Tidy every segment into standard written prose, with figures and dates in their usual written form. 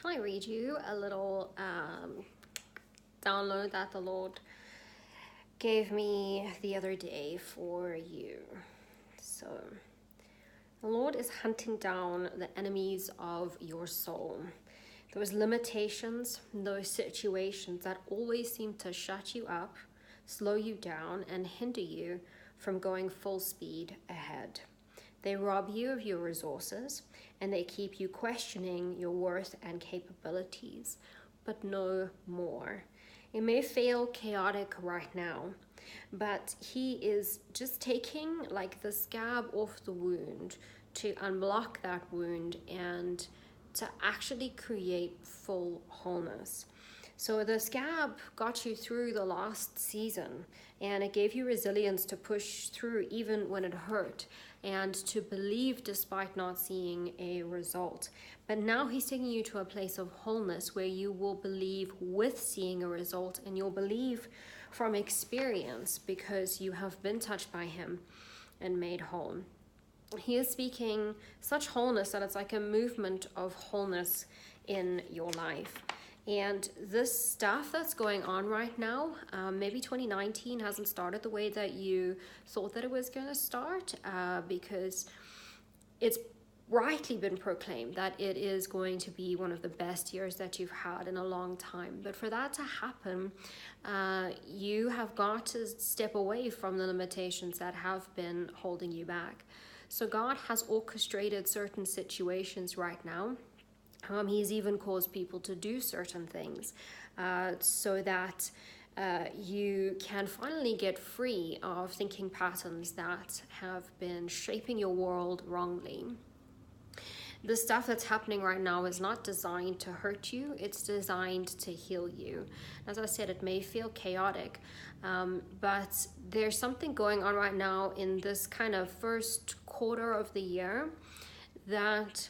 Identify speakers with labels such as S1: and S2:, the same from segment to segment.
S1: Can I read you a little download that the Lord gave me the other day for you? So, the Lord is hunting down the enemies of your soul. Those limitations, those situations that always seem to shut you up, slow you down, and hinder you from going full speed ahead. They rob you of your resources, and they keep you questioning your worth and capabilities, but no more. It may feel chaotic right now, but he is just taking like the scab off the wound to unblock that wound and to actually create full wholeness. So the scab got you through the last season, and it gave you resilience to push through even when it hurt, and to believe despite not seeing a result. But now he's taking you to a place of wholeness where you will believe with seeing a result, and you'll believe from experience because you have been touched by him and made whole. He is speaking such wholeness that it's like a movement of wholeness in your life. And this stuff that's going on right now, maybe 2019 hasn't started the way that you thought that it was going to start, because it's rightly been proclaimed that it is going to be one of the best years that you've had in a long time. But for that to happen, you have got to step away from the limitations that have been holding you back. So God has orchestrated certain situations right now. He's even caused people to do certain things so that you can finally get free of thinking patterns that have been shaping your world wrongly. The stuff that's happening right now is not designed to hurt you, it's designed to heal you. As I said, it may feel chaotic, but there's something going on right now in this kind of first quarter of the year that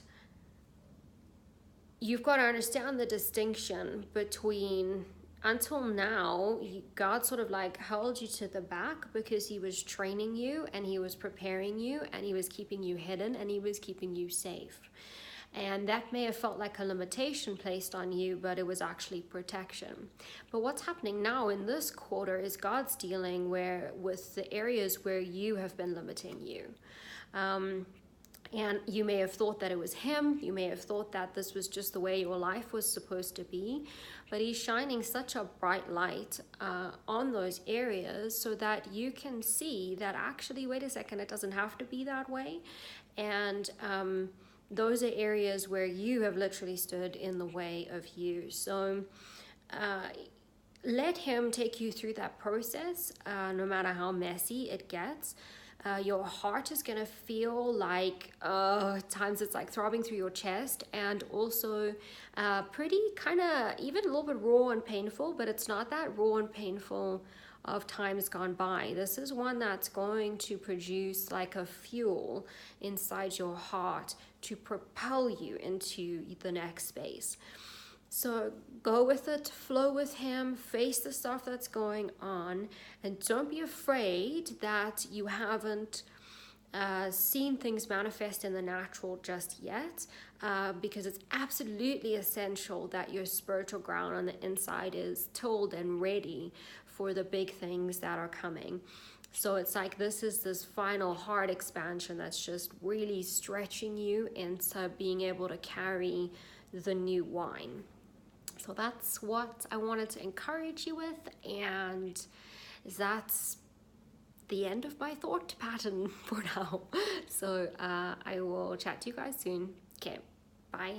S1: you've got to understand the distinction between, until now, God sort of like held you to the back because he was training you and he was preparing you and he was keeping you hidden and he was keeping you safe. And that may have felt like a limitation placed on you, but it was actually protection. But what's happening now in this quarter is God's dealing with the areas where you have been limiting you. And you may have thought that it was him. You may have thought that this was just the way your life was supposed to be. But he's shining such a bright light on those areas so that you can see that actually, wait a second, it doesn't have to be that way. And those are areas where you have literally stood in the way of you. So let him take you through that process, no matter how messy it gets. Your heart is going to feel like, at times it's like throbbing through your chest, and also pretty kind of even a little bit raw and painful, but it's not that raw and painful of times gone by. This is one that's going to produce like a fuel inside your heart to propel you into the next space. So go with it, flow with him, face the stuff that's going on, and don't be afraid that you haven't seen things manifest in the natural just yet, because it's absolutely essential that your spiritual ground on the inside is tilled and ready for the big things that are coming. So it's like this final heart expansion that's just really stretching you into being able to carry the new wine. So that's what I wanted to encourage you with, and that's the end of my thought pattern for now. So I will chat to you guys soon. Okay, bye.